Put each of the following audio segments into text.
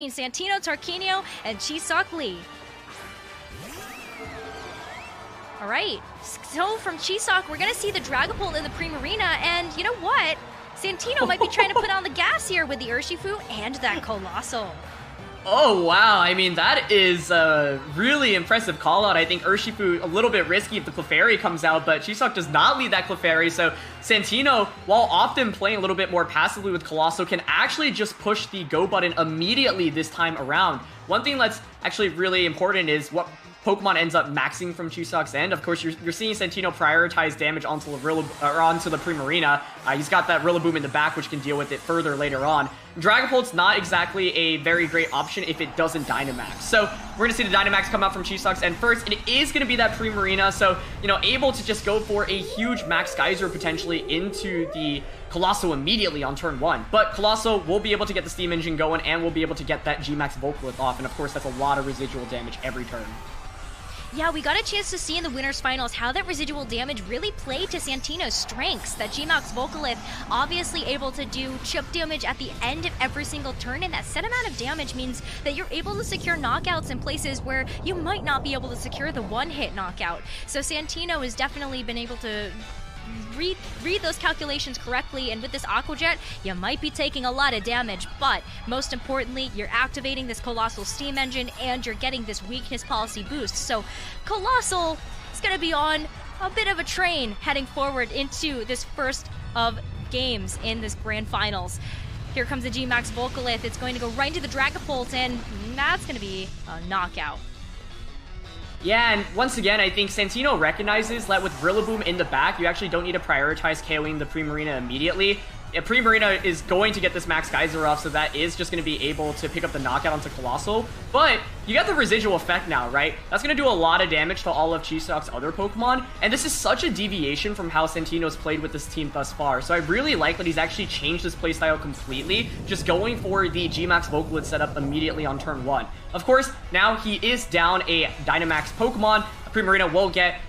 Santino, Tarquino, and Jiseok Lee. Alright, so from Jiseok, we're gonna see the Dragapult in the Primarina, and you know what? Santino might be trying to put on the gas here with the Urshifu and that Colossal. Oh, wow. I mean, that is a really impressive call-out. I think Urshifu a little bit risky if the Clefairy comes out, but Jiseok does not lead that Clefairy, so Santino, while often playing a little bit more passively with Colossal, can actually just push the go button immediately this time around. One thing that's actually really important is what Pokemon ends up maxing from Jiseok's end. Of course, you're seeing Santino prioritize damage onto the Primarina. He's got that Rillaboom in the back, which can deal with it further later on. Dragapult's not exactly a very great option if it doesn't Dynamax. So we're going to see the Dynamax come out from Jiseok's end first. It is going to be that Primarina, so, you know, able to just go for a huge Max Geyser potentially into the Colossal immediately on turn 1. But Colossal will be able to get the Steam Engine going, and will be able to get that G-Max Volcalith off, and of course that's a lot of residual damage every turn. Yeah, we got a chance to see in the Winners Finals how that residual damage really played to Santino's strengths. That G-Max Volcalith obviously able to do chip damage at the end of every single turn, and that set amount of damage means that you're able to secure knockouts in places where you might not be able to secure the one-hit knockout. So Santino has definitely been able to read those calculations correctly, and with this Aqua Jet, you might be taking a lot of damage, but most importantly, you're activating this Colossal Steam Engine, and you're getting this weakness policy boost. So Colossal is going to be on a bit of a train heading forward into this first of games in this Grand Finals. Here comes the G-Max Volcalith. It's going to go right into the Dragapult, and that's going to be a knockout. Yeah, and once again, I think Santino recognizes that with Rillaboom in the back, you actually don't need to prioritize KOing the Primarina immediately. Primarina is going to get this Max Geyser off, so that is just going to be able to pick up the knockout onto Colossal. But you got the residual effect now, right? That's going to do a lot of damage to all of Jiseok's other Pokemon, and this is such a deviation from how Santino's played with this team thus far. So I really like that he's actually changed his playstyle completely, just going for the G-Max Volcalith setup immediately on turn 1. Of course, now he is down a Dynamax Pokemon. Primarina will get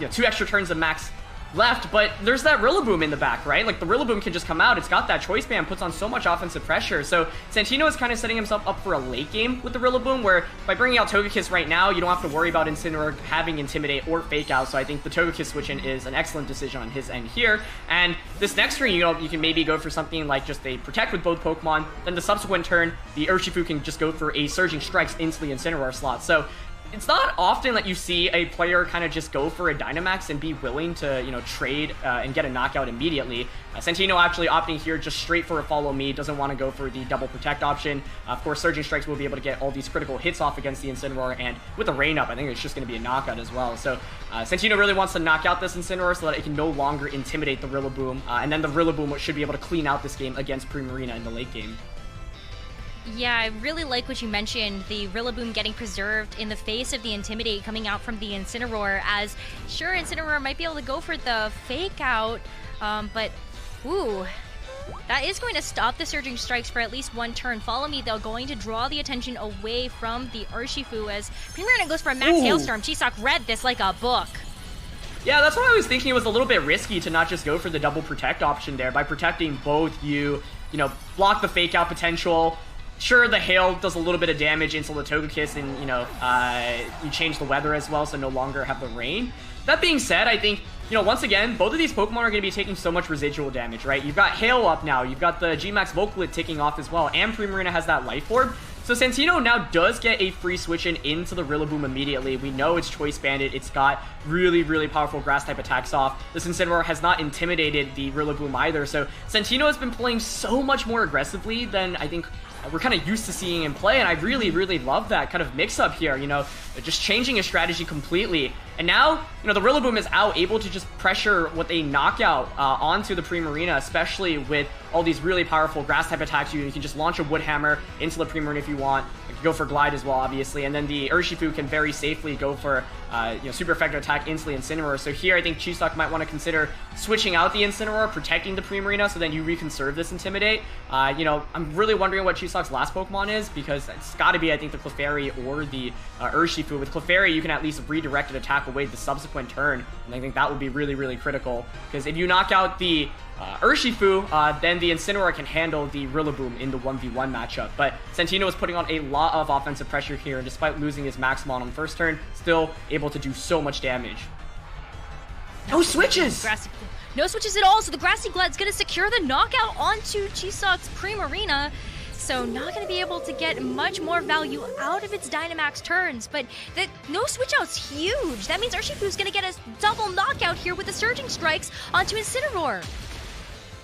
2 extra turns of Max left, but there's that Rillaboom in the back, right? Like, the Rillaboom can just come out. It's got that Choice Band, puts on so much offensive pressure. So Santino is kind of setting himself up for a late game with the Rillaboom, where by bringing out Togekiss right now, you don't have to worry about Incineroar having Intimidate or Fake Out. So I think the Togekiss switch-in is an excellent decision on his end here. And this next turn, you can maybe go for something like just a Protect with both Pokemon. Then the subsequent turn, the Urshifu can just go for a Surging Strikes into the Incineroar slot. So it's not often that you see a player kind of just go for a Dynamax and be willing to, trade and get a knockout immediately. Santino actually opting here just straight for a Follow Me, doesn't want to go for the double Protect option. Of course, Surging Strikes will be able to get all these critical hits off against the Incineroar, and with the Rain Up, I think it's just going to be a knockout as well. So Santino really wants to knock out this Incineroar so that it can no longer intimidate the Rillaboom, and then the Rillaboom should be able to clean out this game against Primarina in the late game. Yeah, I really like what you mentioned, the Rillaboom getting preserved in the face of the Intimidate coming out from the Incineroar, as sure, Incineroar might be able to go for the Fake Out, but ooh, that is going to stop the Surging Strikes for at least one turn. Follow Me, though, going to draw the attention away from the Urshifu as Primarina goes for a Max Hailstorm. Jiseok read this like a book. Yeah, that's why I was thinking it was a little bit risky to not just go for the double Protect option there. By protecting both, you block the Fake Out potential. Sure, the Hail does a little bit of damage into the Togekiss, and, you change the weather as well, so no longer have the rain. That being said, I think, once again, both of these Pokemon are going to be taking so much residual damage, right? You've got Hail up now, you've got the G-Max Volcalith ticking off as well, and Primarina has that Life Orb. So Santino now does get a free switch-in into the Rillaboom immediately. We know it's Choice Banded. It's got really, really powerful Grass-type attacks off. This Incineroar has not intimidated the Rillaboom either. So Santino has been playing so much more aggressively than I think we're kind of used to seeing him play, and I really, really love that kind of mix-up here, just changing his strategy completely. And now, the Rillaboom is out, able to just pressure with a knockout onto the Primarina, especially with all these really powerful Grass-type attacks. You can just launch a Wood Hammer into the Primarina if you want. You can go for Glide as well, obviously, and then the Urshifu can very safely go for super effective attack into the Incineroar. So here, I think Jiseok might want to consider switching out the Incineroar, protecting the Primarina, so then you reconserve this Intimidate. I'm really wondering what Jiseok's last Pokemon is, because it's got to be, I think, the Clefairy or the Urshifu. With Clefairy, you can at least redirect an attack away the subsequent turn, and I think that would be really, really critical, because if you knock out the Urshifu, then the Incineroar can handle the Rillaboom in the 1v1 matchup. But Santino is putting on a lot of offensive pressure here, and despite losing his Maximon on the first turn, still able to do so much damage. No switches! No switches at all, so the Grassy Glide's going to secure the knockout onto Jiseok's Primarina. So not going to be able to get much more value out of its Dynamax turns, but the no switch out's huge. That means Urshifu's going to get a double knockout here with the Surging Strikes onto Incineroar.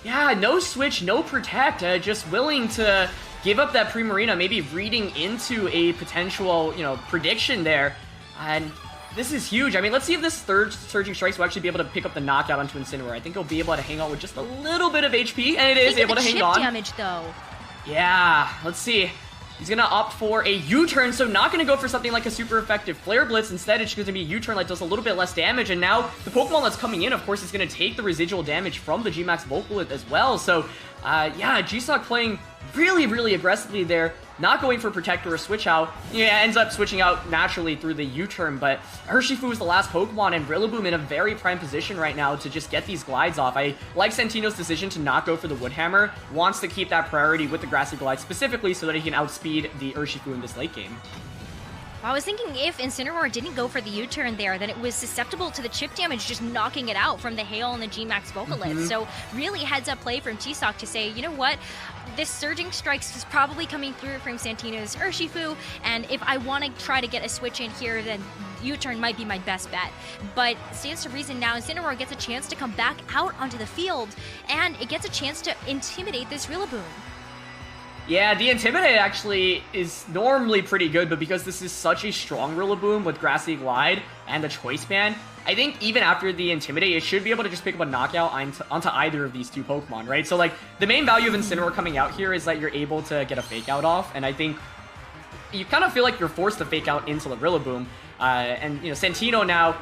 Yeah, no switch, no protect, just willing to give up that Primarina, maybe reading into a potential, prediction there. And this is huge. I mean, let's see if this third Surging Strikes will actually be able to pick up the knockout onto Incineroar. I think he'll be able to hang on with just a little bit of HP, and it is able to hang on. Chip damage, though. Yeah, let's see. He's going to opt for a U-turn, so not going to go for something like a super effective Flare Blitz. Instead, it's going to be a U-turn that does a little bit less damage, and now the Pokemon that's coming in, of course, is going to take the residual damage from the G-Max Volcalith as well. So, yeah, Jiseok playing really, really aggressively there, not going for Protect or a Switch Out. Yeah, ends up switching out naturally through the U-turn, but Urshifu is the last Pokemon, and Rillaboom in a very prime position right now to just get these glides off. I like Santino's decision to not go for the Wood Hammer, wants to keep that priority with the Grassy Glide specifically so that he can outspeed the Urshifu in this late game. Well, I was thinking if Incineroar didn't go for the U-turn there, then it was susceptible to the chip damage, just knocking it out from the Hail and the G-Max Volcalith. So really heads-up play from Jiseok to say, you know what, this Surging Strikes is probably coming through from Santino's Urshifu, and if I want to try to get a switch in here, then U-turn might be my best bet. But stands to reason now, Incineroar gets a chance to come back out onto the field, and it gets a chance to intimidate this Rillaboom. Yeah, the Intimidate actually is normally pretty good, but because this is such a strong Rillaboom with Grassy Glide and the Choice Band, I think even after the Intimidate, it should be able to just pick up a knockout onto either of these two Pokemon, right? So, like, the main value of Incineroar coming out here is that you're able to get a Fake Out off, and I think you kind of feel like you're forced to Fake Out into the Rillaboom. And, Santino now,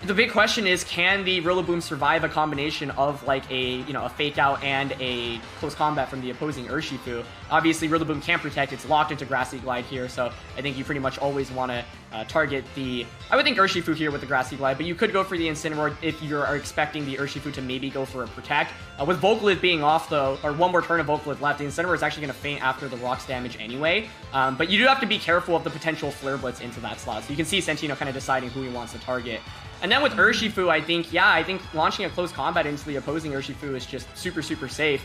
the big question is, can the Rillaboom survive a combination of like a Fake Out and a close combat from the opposing Urshifu? Obviously, Rillaboom can't protect; it's locked into Grassy Glide here, so I think you pretty much always want to target the. I would think Urshifu here with the Grassy Glide, but you could go for the Incineroar if you are expecting the Urshifu to maybe go for a protect. With Volcalith being off though, or one more turn of Volcalith left, the Incineroar is actually going to faint after the Rock's damage anyway. But you do have to be careful of the potential Flare Blitz into that slot. So you can see Santino kind of deciding who he wants to target. And then with Urshifu, I think launching a close combat into the opposing Urshifu is just super, super safe.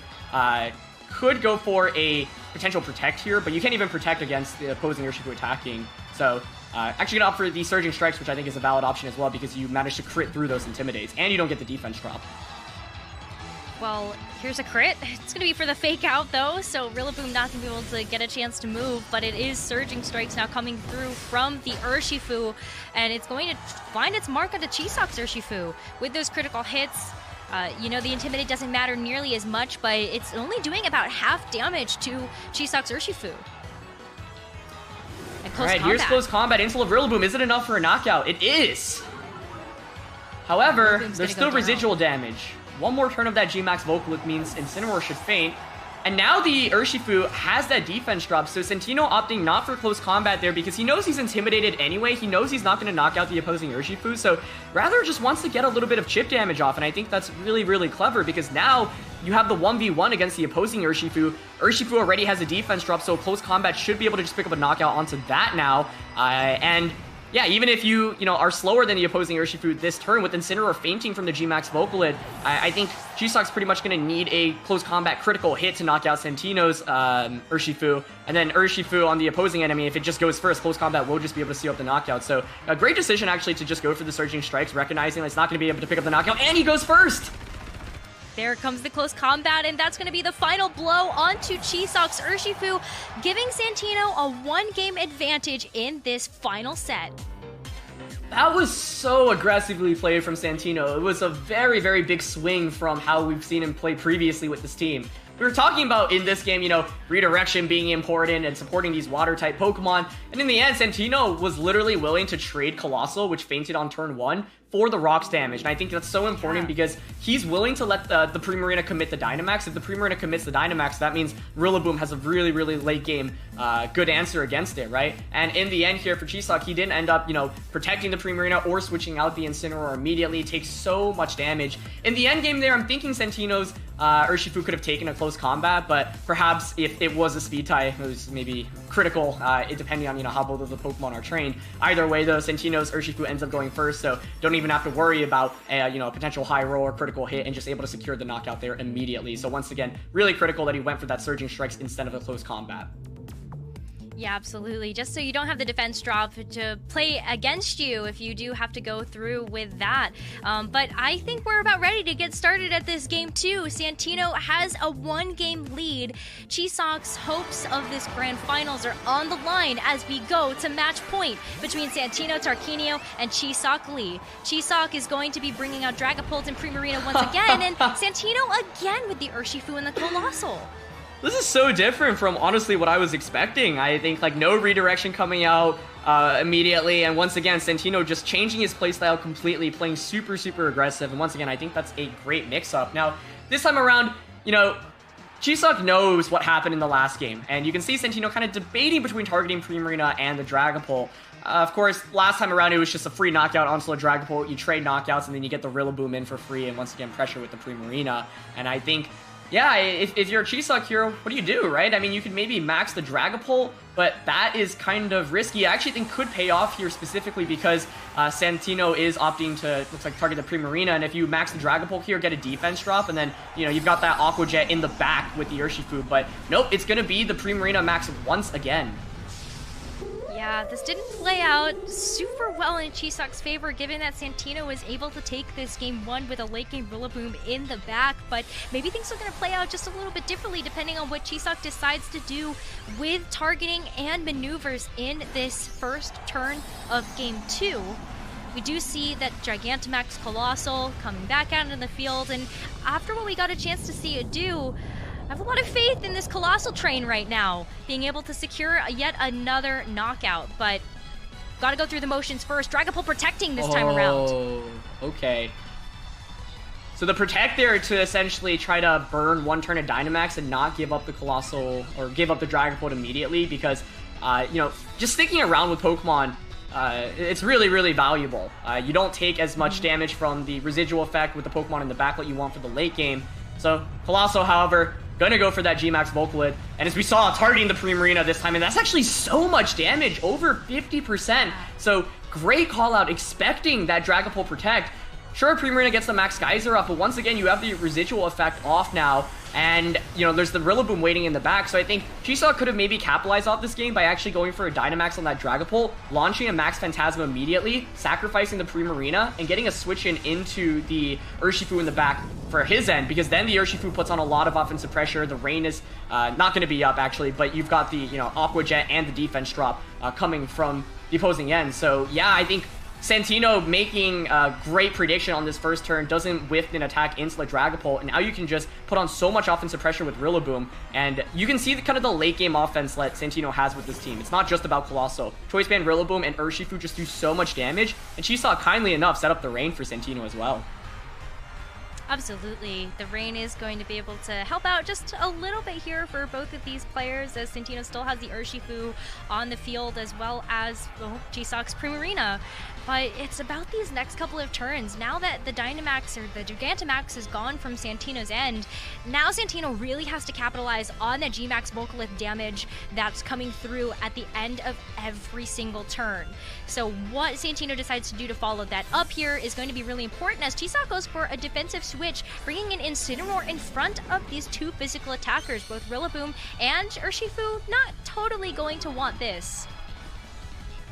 Could go for a potential protect here, but you can't even protect against the opposing Urshifu attacking. So actually gonna opt for the Surging Strikes, which I think is a valid option as well, because you manage to crit through those Intimidates, and you don't get the defense drop. Well, here's a crit. It's going to be for the Fake Out, though, so Rillaboom not going to be able to get a chance to move, but it is Surging Strikes now coming through from the Urshifu, and it's going to find its mark on the Jiseok's Urshifu. With those critical hits, the Intimidate doesn't matter nearly as much, but it's only doing about half damage to Jiseok's Urshifu. Alright, here's close combat into the Rillaboom. Is it enough for a knockout? It is! However, there's still residual damage. One more turn of that G-Max Volcalith means Incineroar should faint. And now the Urshifu has that defense drop, so Santino opting not for close combat there because he knows he's intimidated anyway. He knows he's not going to knock out the opposing Urshifu, so rather just wants to get a little bit of chip damage off. And I think that's really, really clever because now you have the 1v1 against the opposing Urshifu. Urshifu already has a defense drop, so close combat should be able to just pick up a knockout onto that now. And yeah, even if you are slower than the opposing Urshifu this turn, with Incineroar fainting from the G-Max Volcalith, I think Jiseok's pretty much going to need a close combat critical hit to knock out Santino's Urshifu. And then Urshifu on the opposing enemy, if it just goes first, close combat will just be able to seal up the knockout. So a great decision actually to just go for the Surging Strikes, recognizing that it's not going to be able to pick up the knockout, and he goes first! There comes the close combat, and that's going to be the final blow onto Jiseok's Urshifu, giving Santino a one-game advantage in this final set. That was so aggressively played from Santino. It was a very, very big swing from how we've seen him play previously with this team. We were talking about in this game, redirection being important and supporting these water-type Pokemon. And in the end, Santino was literally willing to trade Colossal, which fainted on turn 1, for the rocks damage. And I think that's so important because he's willing to let the Primarina commit the Dynamax. If the Primarina commits the Dynamax, that means Rillaboom has a really, really late game good answer against it, right? And in the end here for Jiseok, he didn't end up, you know, protecting the Primarina or switching out the Incineroar immediately. It takes so much damage. In the end game there, I'm thinking Santino's Urshifu could have taken a close combat, but perhaps if it was a speed tie, it was maybe critical, depending on, you know, how both of the Pokemon are trained. Either way, though, Santino's Urshifu ends up going first, so don't even have to worry about you know, a potential high roll or critical hit, and just able to secure the knockout there immediately. So once again, really critical that he went for that Surging Strikes instead of a close combat. Yeah, absolutely. Just so you don't have the defense drop to play against you if you do have to go through with that. But I think we're about ready to get started at this game too. Santino has a 1-game lead. Jiseok's hopes of this grand finals are on the line as we go to match point between Santino, Tarquino, and Jiseok Lee. Jiseok is going to be bringing out Dragapult and Primarina once again, and Santino again with the Urshifu and the Colossal. This is so different from, honestly, what I was expecting. I think, like, no redirection coming out immediately, and once again, Santino just changing his playstyle completely, playing super, super aggressive, and once again, I think that's a great mix-up. Now, this time around, you know, Jiseok knows what happened in the last game, and you can see Santino kind of debating between targeting Primarina and the Dragapult. Of course, last time around, it was just a free knockout onto the Dragapult. You trade knockouts, and then you get the Rillaboom in for free, and once again, pressure with the Primarina, and I think... yeah, if you're a Jiseok hero, what do you do, right? I mean, you could maybe max the Dragapult, but that is kind of risky. I actually think could pay off here specifically because Santino is opting to, looks like, target the Primarina, and if you max the Dragapult here, get a defense drop, and then, you know, you've got that Aqua Jet in the back with the Urshifu, but nope, it's going to be the Primarina max once again. Yeah, this didn't play out super well in Jiseok's favor, given that Santino was able to take this game 1 with a late game Rillaboom in the back, but maybe things are going to play out just a little bit differently depending on what Jiseok decides to do with targeting and maneuvers in this first turn of game 2. We do see that Gigantamax Colossal coming back out into the field, and after what we got a chance to see it do, I have a lot of faith in this Colossal train right now, being able to secure yet another knockout, but gotta go through the motions first. Dragapult protecting this time around. Oh, okay. So the protect there to essentially try to burn 1 turn of Dynamax and not give up the Colossal, or give up the Dragapult immediately, because, you know, just sticking around with Pokemon, it's really, really valuable. You don't take as much damage from the residual effect with the Pokemon in the back that you want for the late game. So Colossal, however, gonna go for that G-Max Volcalyph, and as we saw, targeting the Primarina this time, and that's actually so much damage, over 50%. So great call out, expecting that Dragapult protect. Sure, Primarina gets the Max Geyser off, but once again, you have the residual effect off now, and, you know, there's the Rillaboom waiting in the back, so I think Jiseok could have maybe capitalized off this game by actually going for a Dynamax on that Dragapult, launching a Max Phantasma immediately, sacrificing the Primarina, and getting a switch into the Urshifu in the back for his end, because then the Urshifu puts on a lot of offensive pressure. The rain is not going to be up, actually, but you've got the, you know, Aqua Jet and the defense drop coming from the opposing end. So, yeah, I think Santino making a great prediction on this first turn, doesn't whiff an attack into the Dragapult, and now you can just put on so much offensive pressure with Rillaboom, and you can see the kind of the late game offense that Santino has with this team. It's not just about Colossal. Choice Band, Rillaboom, and Urshifu just do so much damage, and Jiseok, kindly enough, set up the rain for Santino as well. Absolutely. The rain is going to be able to help out just a little bit here for both of these players, as Santino still has the Urshifu on the field as well as Jiseok's Primarina. But it's about these next couple of turns. Now that the Dynamax or the Gigantamax is gone from Santino's end, now Santino really has to capitalize on that G-Max Volcalyph damage that's coming through at the end of every single turn. So what Santino decides to do to follow that up here is going to be really important, as Jiseok goes for a defensive switch, bringing in Incineroar in front of these 2 physical attackers, both Rillaboom and Urshifu. Not totally going to want this.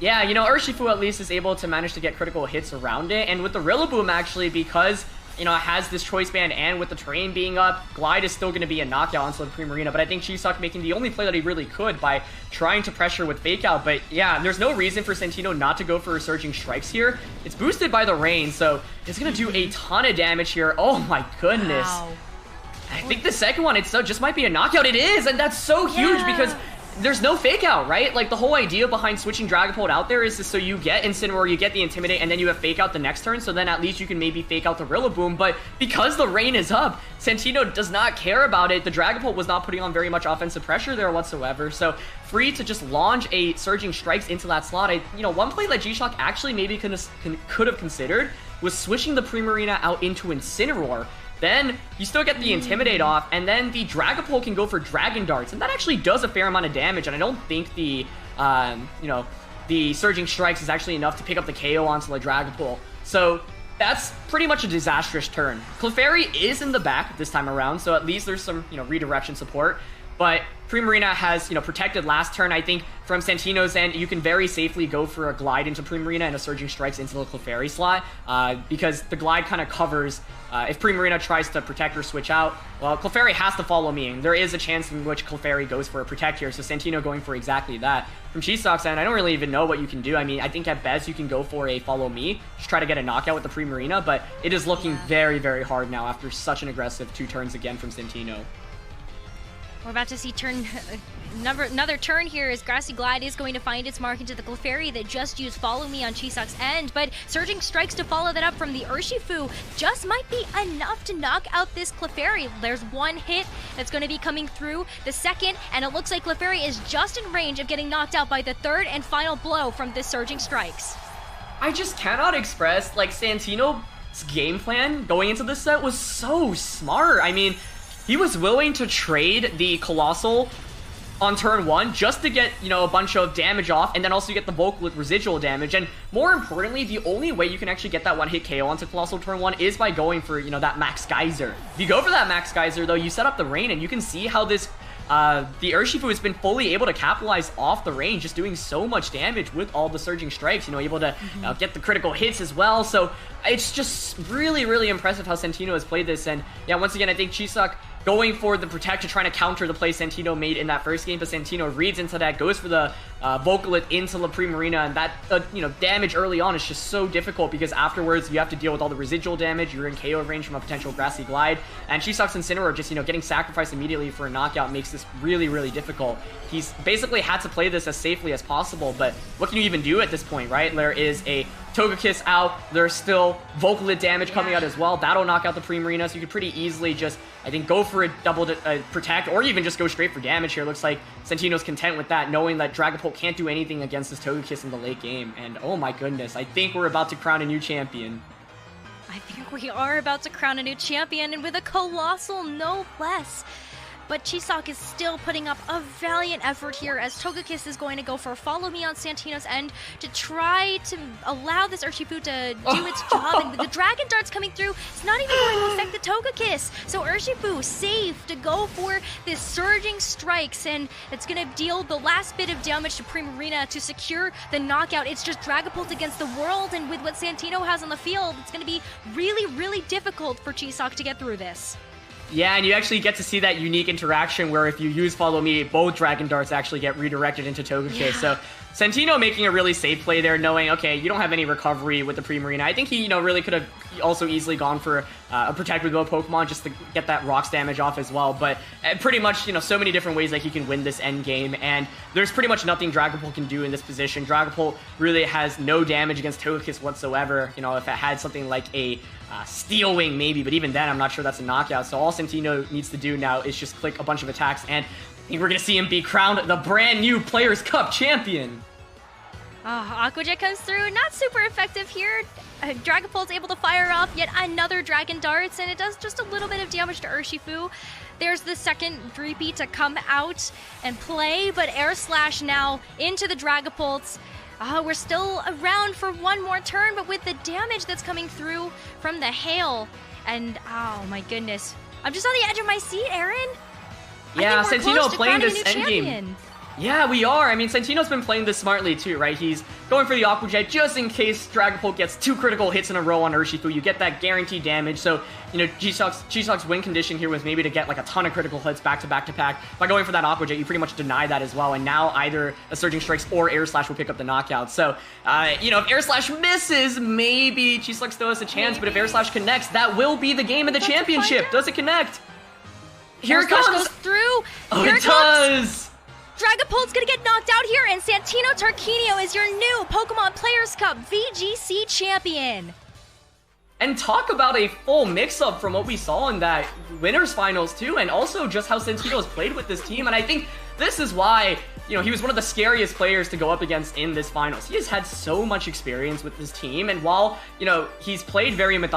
Yeah, you know, Urshifu at least is able to manage to get critical hits around it, and with the Rillaboom, actually, because, you know, it has this Choice Band and with the terrain being up, Glide is still going to be a knockout onto the Primarina, but I think Jiseok making the only play that he really could by trying to pressure with Fake Out. But yeah, there's no reason for Santino not to go for Surging Strikes here. It's boosted by the rain, so it's going to do a ton of damage here. Oh my goodness. Wow. I think the second one, it just might be a knockout. It is, and that's so huge because there's no fake out, right? Like, the whole idea behind switching Dragapult out there is so you get Incineroar, you get the Intimidate, and then you have fake out the next turn, so then at least you can maybe fake out the Rillaboom. But because the rain is up, Santino does not care about it. The Dragapult was not putting on very much offensive pressure there whatsoever, so free to just launch a Surging Strikes into that slot. One play that Jiseok actually maybe could have considered was switching the Primarina out into Incineroar. Then you still get the Intimidate off, and then the Dragapult can go for Dragon Darts, and that actually does a fair amount of damage, and I don't think the, the Surging Strikes is actually enough to pick up the KO onto the Dragapult. So that's pretty much a disastrous turn. Clefairy is in the back this time around, so at least there's some, redirection support. But Primarina has, protected last turn. I think from Santino's end, you can very safely go for a Glide into Primarina and a Surging Strikes into the Clefairy slot, because the Glide kind of covers, if Primarina tries to protect or switch out, well, Clefairy has to follow me, and there is a chance in which Clefairy goes for a Protect here, so Santino going for exactly that. From Jiseok's end, I don't really even know what you can do. I mean, I think at best you can go for a Follow Me, just try to get a knockout with the Primarina, but it is looking very, very hard now after such an aggressive 2 turns again from Santino. We're about to see another turn here as Grassy Glide is going to find its mark into the Clefairy that just used Follow Me on Jiseok's end, but Surging Strikes to follow that up from the Urshifu just might be enough to knock out this Clefairy. There's one hit that's going to be coming through, the second, and it looks like Clefairy is just in range of getting knocked out by the third and final blow from this Surging Strikes. I just cannot express, like, Santino's game plan going into this set was so smart. I mean, he was willing to trade the Colossal on turn 1 just to get, a bunch of damage off, and then also get the Volcalith residual damage. And more importantly, the only way you can actually get that one-hit KO onto Colossal turn 1 is by going for, that Max Geyser. If you go for that Max Geyser, though, you set up the rain, and you can see how this the Urshifu has been fully able to capitalize off the range, just doing so much damage with all the Surging Strikes, able to get the critical hits as well. So it's just really, really impressive how Santino has played this. And yeah, once again, I think Jiseok going for the Protect, trying to counter the play Santino made in that first game, but Santino reads into that, goes for the Volcalith into La Primarina, and that, damage early on is just so difficult because afterwards you have to deal with all the residual damage, you're in KO range from a potential Grassy Glide, and Jiseok's Incineroar just, getting sacrificed immediately for a knockout makes this really, really difficult. He's basically had to play this as safely as possible, but what can you even do at this point, right? There is a Togekiss out, there's still Volcalith damage coming out as well, that'll knock out the Primarina, so you could pretty easily just, I think, go for a double Protect, or even just go straight for damage here. Looks like Santino's content with that, knowing that Dragapult can't do anything against this Togekiss in the late game. And oh my goodness, I think we're about to crown a new champion. I think we are about to crown a new champion, and with a Colossal, no less. But Jiseok is still putting up a valiant effort here as Togekiss is going to go for a Follow Me on Santino's end to try to allow this Urshifu to do its job. And with the Dragon Darts coming through, it's not even going to affect the Togekiss. So Urshifu safe to go for this Surging Strikes, and it's going to deal the last bit of damage to Primarina to secure the knockout. It's just Dragapult against the world, and with what Santino has on the field, it's going to be really, really difficult for Jiseok to get through this. Yeah, and you actually get to see that unique interaction where if you use Follow Me, both Dragon Darts actually get redirected into Togekiss. Yeah. So Santino making a really safe play there, knowing, okay, you don't have any recovery with the Primarina. I think he, really could have also easily gone for a Protect with both Pokemon just to get that Rocks damage off as well. But pretty much, so many different ways that he can win this end game, and there's pretty much nothing Dragapult can do in this position. Dragapult really has no damage against Togekiss whatsoever. If it had something like a Steel Wing maybe, but even then I'm not sure that's a knockout. So all Santino needs to do now is just click a bunch of attacks, and I think we're going to see him be crowned the brand new Players' Cup champion. Aqua Jet comes through, not super effective here. Dragapult's able to fire off yet another Dragon Darts, and it does just a little bit of damage to Urshifu. There's the second Dreepy to come out and play, but Air Slash now into the Dragapults. We're still around for one more turn, but with the damage that's coming through from the hail, and oh my goodness. I'm just on the edge of my seat, Aaron. Yeah, Santino playing this endgame. Yeah, we are. I mean, Santino's been playing this smartly too, right? He's going for the Aqua Jet just in case Dragapult gets 2 critical hits in a row on Urshifu. You get that guaranteed damage. So, Jiseok's win condition here was maybe to get like a ton of critical hits back to back to back. By going for that Aqua Jet, you pretty much deny that as well. And now either a Surging Strikes or Air Slash will pick up the knockout. So, if Air Slash misses, maybe Jiseok still has a chance. But if Air Slash connects, that will be the game of the championship. Does it connect? Here it comes. Goes through. Oh, it does. Dragapult's gonna get knocked out here, and Santino Tarquino is your new Pokemon Players Cup VGC champion. And talk about a full mix-up from what we saw in that winners finals too, and also just how Santino has played with this team. And I think this is why, you know, he was one of the scariest players to go up against in this finals. He has had so much experience with this team, and while, you know, he's played very methodically